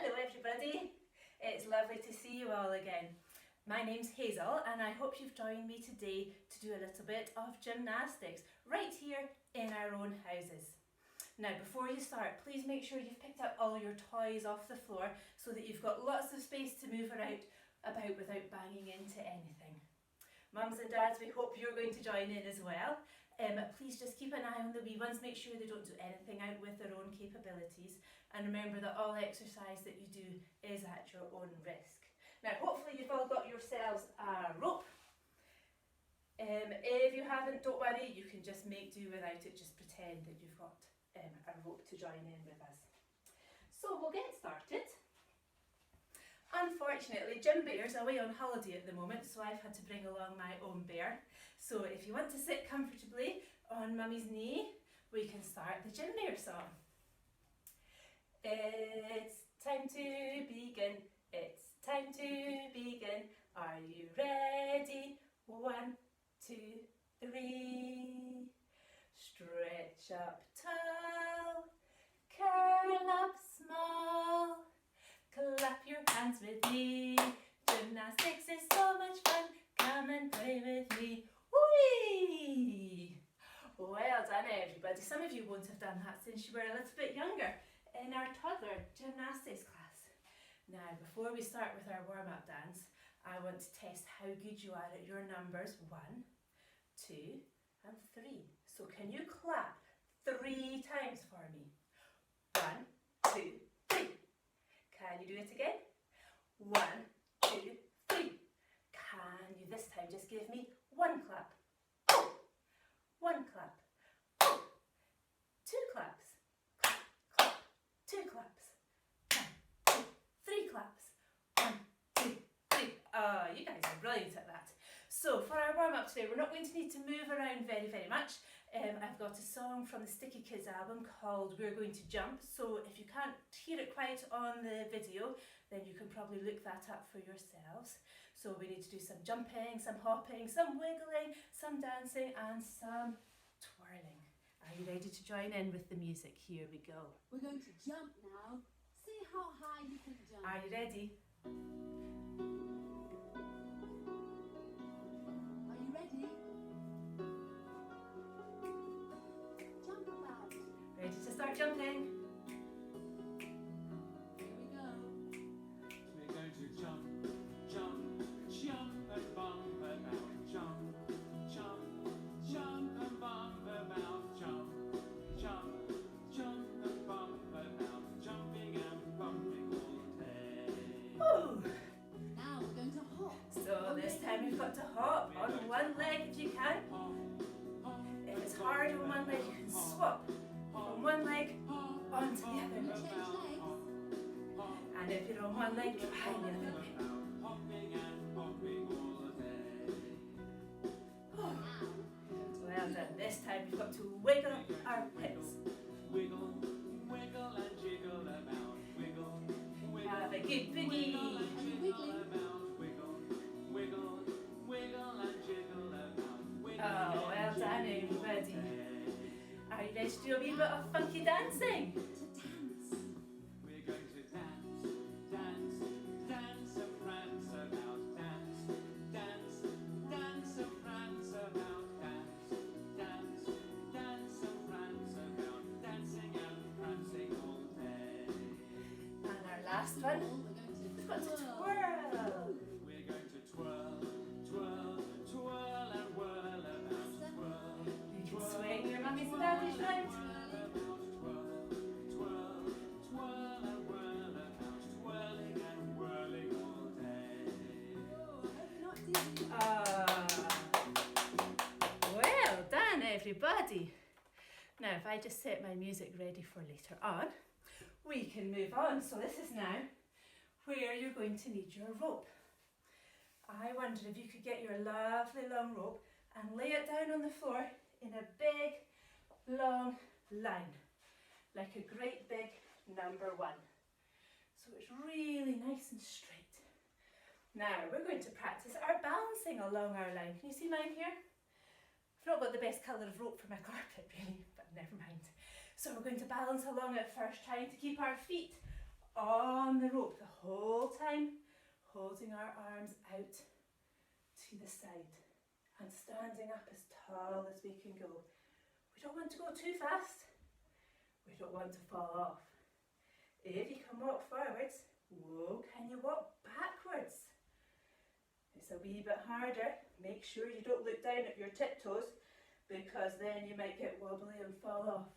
Hello everybody, it's lovely to see you all again. My name's Hazel and I hope you've joined me today to do a little bit of gymnastics right here in our own houses. Now before you start, please make sure you've picked up all your toys off the floor so that you've got lots of space to move about without banging into anything. Mums and dads, we hope you're going to join in as well. Please just keep an eye on the wee ones, make sure they don't do anything out with their own capabilities, and remember that all exercise that you do is at your own risk. Now hopefully you've all got yourselves a rope. If you haven't, don't worry, you can just make do without it, just pretend that you've got a rope to join in with us. So we'll get started. Unfortunately, Gym Bear's away on holiday at the moment, so I've had to bring along my own bear. So if you want to sit comfortably on Mummy's knee, we can start the Gym Bear song. It's time to begin, it's time to begin. Are you ready? 1, 2, 3. Stretch up tall, curl up small. Clap your hands with me. Gymnastics is so much fun. Come and play with me. Whee! Well done everybody. Some of you won't have done that since you were a little bit younger in our toddler gymnastics class. Now before we start with our warm-up dance, I want to test how good you are at your numbers 1, 2 and 3. So can you clap 3 times for me? 1, 2, 3. Can you do it again? 1, 2, 3. Can you this time just give me 1 clap? 1 clap. 2 claps. Clap, clap. 2 claps. 1, 2, 3 claps. 1, 2, 3. Oh, you guys are brilliant at that. So for our warm-up today, we're not going to need to move around very much. I've got a song from the Sticky Kids album called We're Going to Jump, so if you can't hear it quite on the video, then you can probably look that up for yourselves. So we need to do some jumping, some hopping, some wiggling, some dancing and some twirling. Are you ready to join in with the music? Here we go. We're going to jump now. See how high you can jump. Are you ready? Are you ready? Jump about. Ready to start jumping? Here we go. We're going to jump, jump, jump and bump about. Jump, jump, jump and bump about. Jump, jump, jump and bump about. Jumping and bumping all day. Woo! Now we're going to hop. So this time you've got to hop on one leg if you can. Hop, hop, If it's hard on one leg, you can swap from one leg onto the other. Change legs. And if you're on one leg, try the other leg. hopping and hopping all day. Oh, Now. well done. This time we've got to wiggle our hips. Wiggle, wiggle and jiggle about. Wiggle, wiggle. Have a good boogie. And wiggling. Wiggle, wiggle, wiggle and jiggle about. Oh, well done everybody. Are you ready to do a wee bit of funky dancing? To dance. We're going to dance, dance, dance and prance about. Dance, dance, dance and prance about. Dance, dance, dance and prance about. Dancing and prancing all day. And our last one, we've got to twirl. We're going to twirl, twirl, twirl and whirl about. Twirl, You can swing your mummies and daddies round. Well done everybody. Now if I just set my music ready for later on, we can move on. So this is now where you're going to need your rope. I wonder if you could get your lovely long rope and lay it down on the floor in a big long line, like a great big number 1. So it's really nice and straight. Now we're going to practice our balancing along our line. Can you see mine here? I've not got the best colour of rope for my carpet really, but never mind. So we're going to balance along it first, trying to keep our feet on the rope the whole time, holding our arms out to the side and standing up as tall as we can go. We don't want to go too fast. We don't want to fall off. If you can walk forwards, whoa, can you walk backwards? It's a wee bit harder. Make sure you don't look down at your tiptoes, because then you might get wobbly and fall off.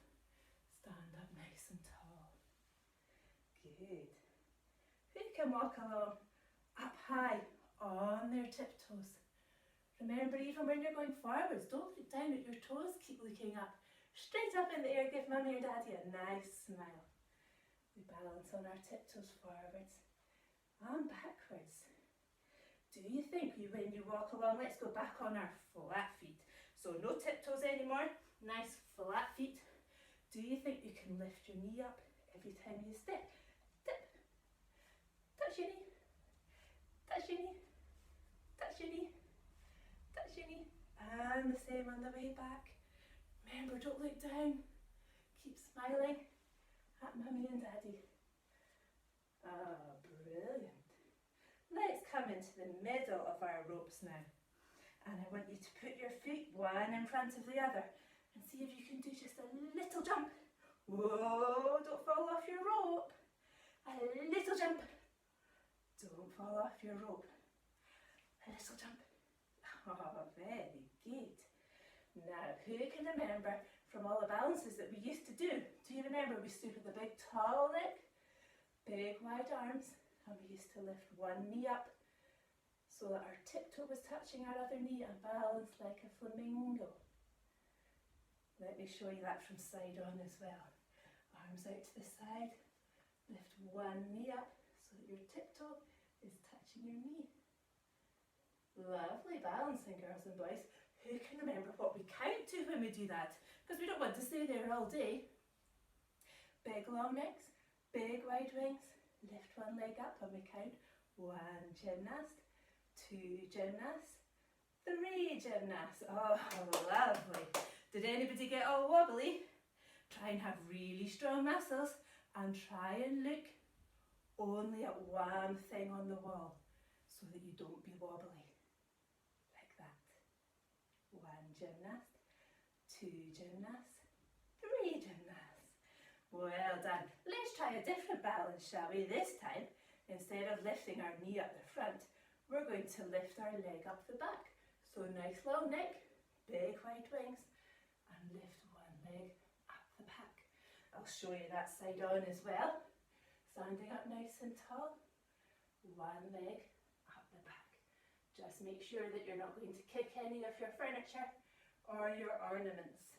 Stand up nice and tall. Good. Who can walk along up high on their tiptoes? Remember, even when you're going forwards, don't look down at your toes, keep looking up. Straight up in the air, give mummy or daddy a nice smile. We balance on our tiptoes forwards and backwards. Do you think when you walk along, let's go back on our flat feet. So no tiptoes anymore, nice flat feet. Do you think you can lift your knee up every time you step? Dip, touch your knee, touch your knee, touch your knee, touch your knee. And the same on the way back. Remember, don't look down. Keep smiling at mummy and daddy. Ah, brilliant. Let's come into the middle of our ropes now. And I want you to put your feet one in front of the other and see if you can do just a little jump. Whoa, don't fall off your rope. A little jump. Don't fall off your rope. A little jump. Oh, very good. Now, who can remember from all the balances that we used to do? Do you remember we stood with a big tall leg, big wide arms, and we used to lift one knee up so that our tiptoe was touching our other knee and balanced like a flamingo. Let me show you that from side on as well. Arms out to the side, lift one knee up so that your tiptoe is touching your knee. Lovely balancing, girls and boys. Who can remember what we count to when we do that? Because we don't want to stay there all day. Big long necks, big wide wings. Lift one leg up and we count. 1 gymnast, 2 gymnasts, 3 gymnasts. Oh, lovely. Did anybody get all wobbly? Try and have really strong muscles and try and look only at one thing on the wall so that you don't be wobbly. Like that. 1 gymnast, 2 gymnasts, 3 gymnasts. Well done. Let's try a different balance, shall we? This time, instead of lifting our knee up the front, we're going to lift our leg up the back. So nice long neck, big wide wings, and lift one leg up the back. I'll show you that side on as well. Standing up nice and tall, one leg up the back. Just make sure that you're not going to kick any of your furniture or your ornaments.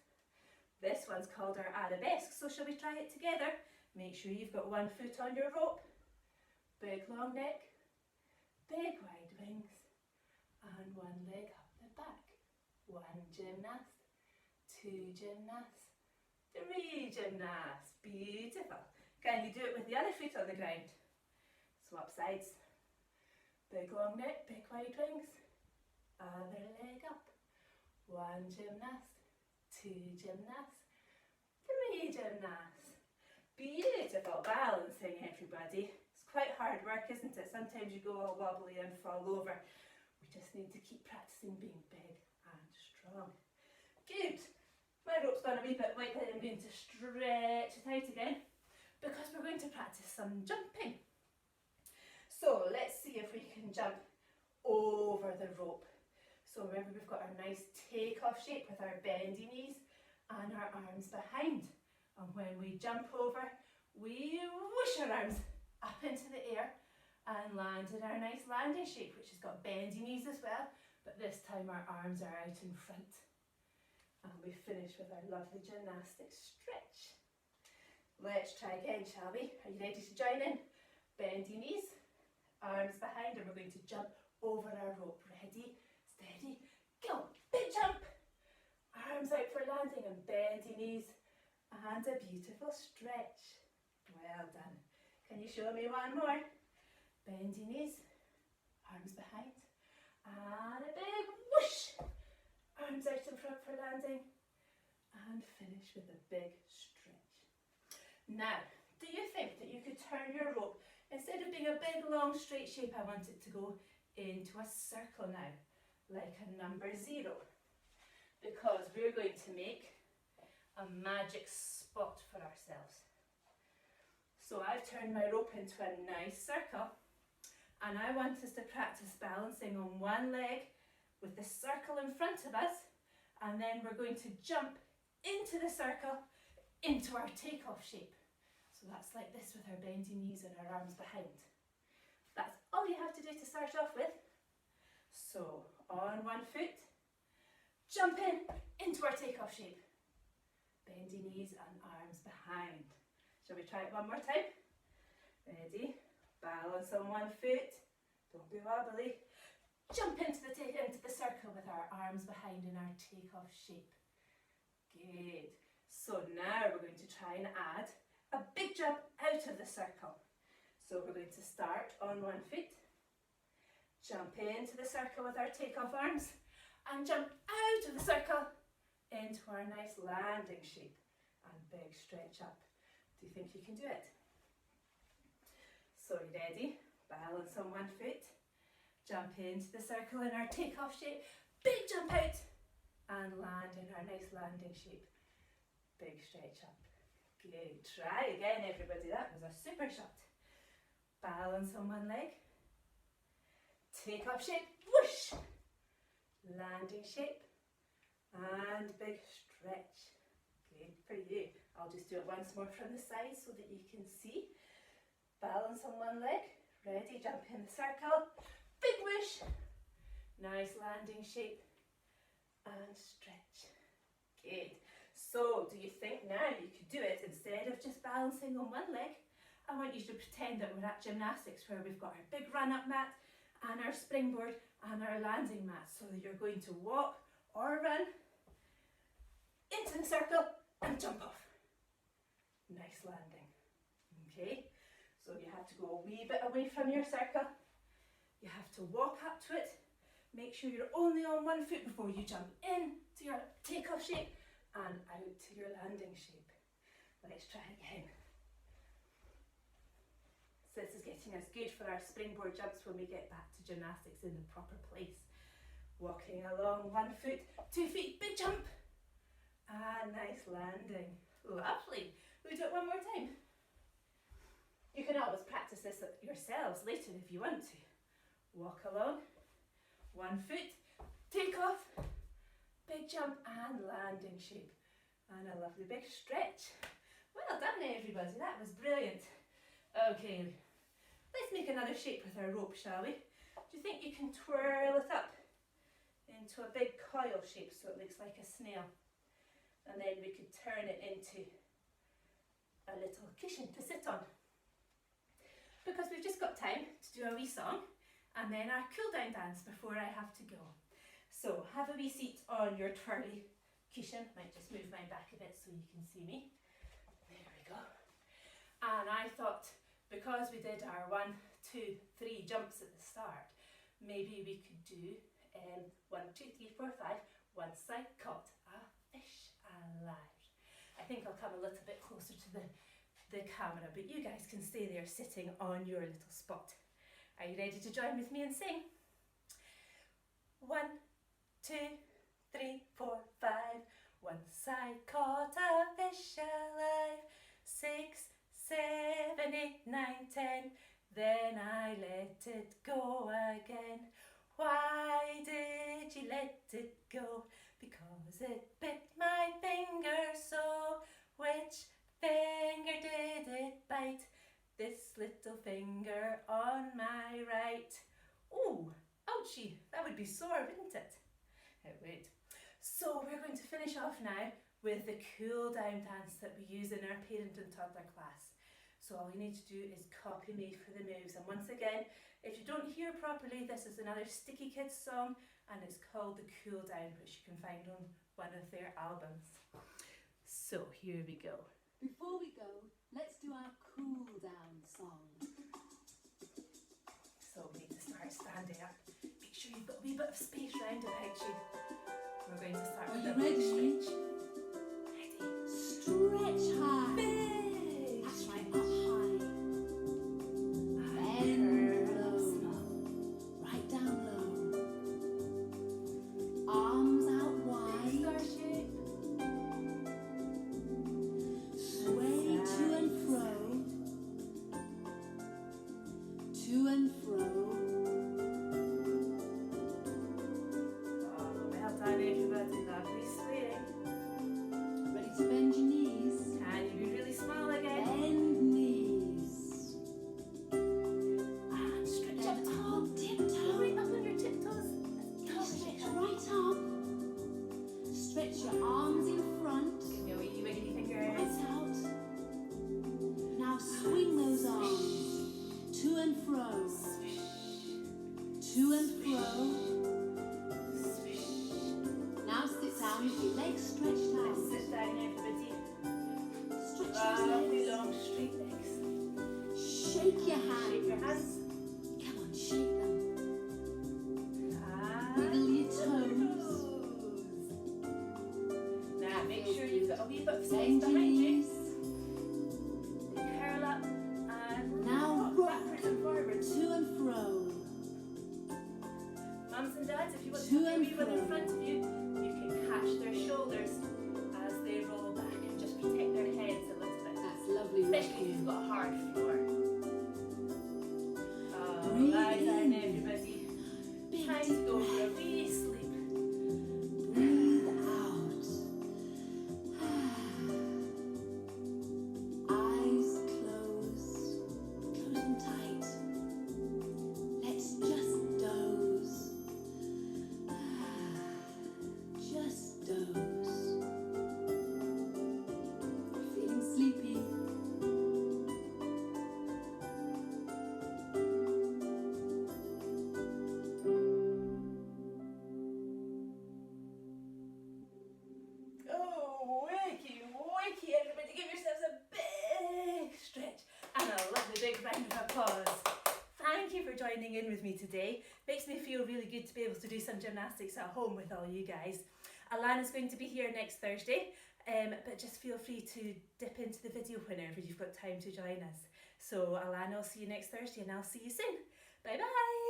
This one's called our arabesque, so shall we try it together? Make sure you've got one foot on your rope, big long neck, big wide wings, and one leg up the back. 1 gymnast, 2 gymnasts, 3 gymnasts. Beautiful. Can you do it with the other foot on the ground? Swap sides. Big long neck, big wide wings, other leg up. 1 gymnast, 2 gymnasts, 3 gymnasts. Beautiful balancing, everybody. It's quite hard work, isn't it? Sometimes you go all wobbly and fall over. We just need to keep practicing being big and strong. Good. My rope's gone a wee bit wiggly. I'm going to stretch it out again because we're going to practice some jumping. So let's see if we can jump over the rope. So remember, we've got our nice take-off shape with our bendy knees and our arms behind. And when we jump over, we whoosh our arms up into the air and land in our nice landing shape, which has got bendy knees as well, but this time our arms are out in front. And we finish with our lovely gymnastic stretch. Let's try again, shall we? Are you ready to join in? Bendy knees, arms behind, and we're going to jump over our rope. Ready, steady, go. Big jump. Arms out for landing and bendy knees. And a beautiful stretch. Well done. Can you show me one more? Bendy knees, arms behind, and a big whoosh. Arms out in front for landing, and finish with a big stretch. Now, do you think that you could turn your rope, instead of being a big long straight shape, I want it to go into a circle now, like a number 0, because we're going to make a magic spot for ourselves. So I've turned my rope into a nice circle, and I want us to practice balancing on one leg with the circle in front of us, and then we're going to jump into the circle, into our takeoff shape. So that's like this with our bendy knees and our arms behind. That's all you have to do to start off with. So on one foot, jump into our takeoff shape. Bendy knees and arms behind. Shall we try it one more time? Ready? Balance on one foot. Don't be wobbly. Jump into the circle with our arms behind in our takeoff shape. Good. So now we're going to try and add a big jump out of the circle. So we're going to start on one foot, jump into the circle with our takeoff arms, and jump out of the circle into our nice landing shape and big stretch up. Do you think you can do it? So you ready? Balance on one foot, jump into the circle in our takeoff shape, big jump out, and land in our nice landing shape. Big stretch up. Good. Try again, everybody. That was a super shot. Balance on one leg. Takeoff shape. Whoosh. Landing shape. And big stretch. Good for you. I'll just do it once more from the side so that you can see. Balance on one leg. Ready. Jump in the circle. Big whoosh. Nice landing shape. And stretch. Good. So, do you think now you could do it instead of just balancing on one leg? I want you to pretend that we're at gymnastics where we've got our big run-up mat and our springboard and our landing mat, so that you're going to walk or run into the circle and jump off. Nice landing. Okay, so you have to go a wee bit away from your circle. You have to walk up to it. Make sure you're only on one foot before you jump in to your takeoff shape and out to your landing shape. Let's try again. So this is getting us good for our springboard jumps when we get back to gymnastics in the proper place. Walking along one foot, 2 feet, big jump. And nice landing. Lovely. We'll do it one more time. You can always practice this yourselves later if you want to. Walk along, one foot, take off, big jump and landing shape. And a lovely big stretch. Well done everybody, that was brilliant. Okay, let's make another shape with our rope, shall we? Do you think you can twirl it up into a big coil shape so it looks like a snail? And then we could turn it into a little cushion to sit on. Because we've just got time to do a wee song and then our cool down dance before I have to go. So have a wee seat on your twirly cushion. Might just move mine back a bit so you can see me. There we go. And I thought, because we did our 1, 2, 3 jumps at the start, maybe we could do 1, 2, 3, 4, 5. Once I caught a fish alive. I think I'll come a little bit closer to the camera, but you guys can stay there sitting on your little spot. Are you ready to join with me and sing? 1, 2, 3, 4, 5. Once I caught a fish alive. 6, 7, 8, 9, 10. Then I let it go again. Why did you let it go? Because it bit my finger so. Which finger did it bite? This little finger on my right. Ooh, ouchie, that would be sore, wouldn't it? It would. So we're going to finish off now with the cool down dance that we use in our parent and toddler class. So all you need to do is copy me for the moves. And once again, if you don't hear properly, this is another Sticky Kids song and it's called The Cool Down, which you can find on one of their albums. So here we go. Before we go, let's do our cool down song. So we need to start standing up. Make sure you've got a wee bit of space round about you. We're going to start with a big stretch. Ready? Stretch high. Big. That's right, up front, Give me a wee wiggly right fingers. out. Now swing those arms to and fro, to and fro. Now sit down with your legs stretched out. Let's sit down, everybody. Stretch Lovely those long legs. straight legs. Shake your hands. Shake your hands. Come on, shake them. And Wiggle your toes. now make sure you've got a wee bit of space Bend your behind you. knees. Curl up and Now rock backwards and forwards. To and fro. Mums and dads, if you want to To have and everyone in fro. front of you, you can catch their shoulders as they roll back and just protect their heads a little bit. That's lovely, Especially if Ricky. you've got a hard floor. Breathe Lie down, in. everybody. Big Time to deep go for a breath. wee sleep. Breathe out. Eyes closed. Close them tight. Let's just doze. Just doze. Feeling sleepy? Oh, wakey, everybody, give yourselves a big stretch and a lovely big round of applause. Thank you for joining in with me today. Makes me feel really good to be able to do some gymnastics at home with all you guys. Alana's going to be here next Thursday, but just feel free to dip into the video whenever you've got time to join us. So Alana, I'll see you next Thursday and I'll see you soon. Bye bye.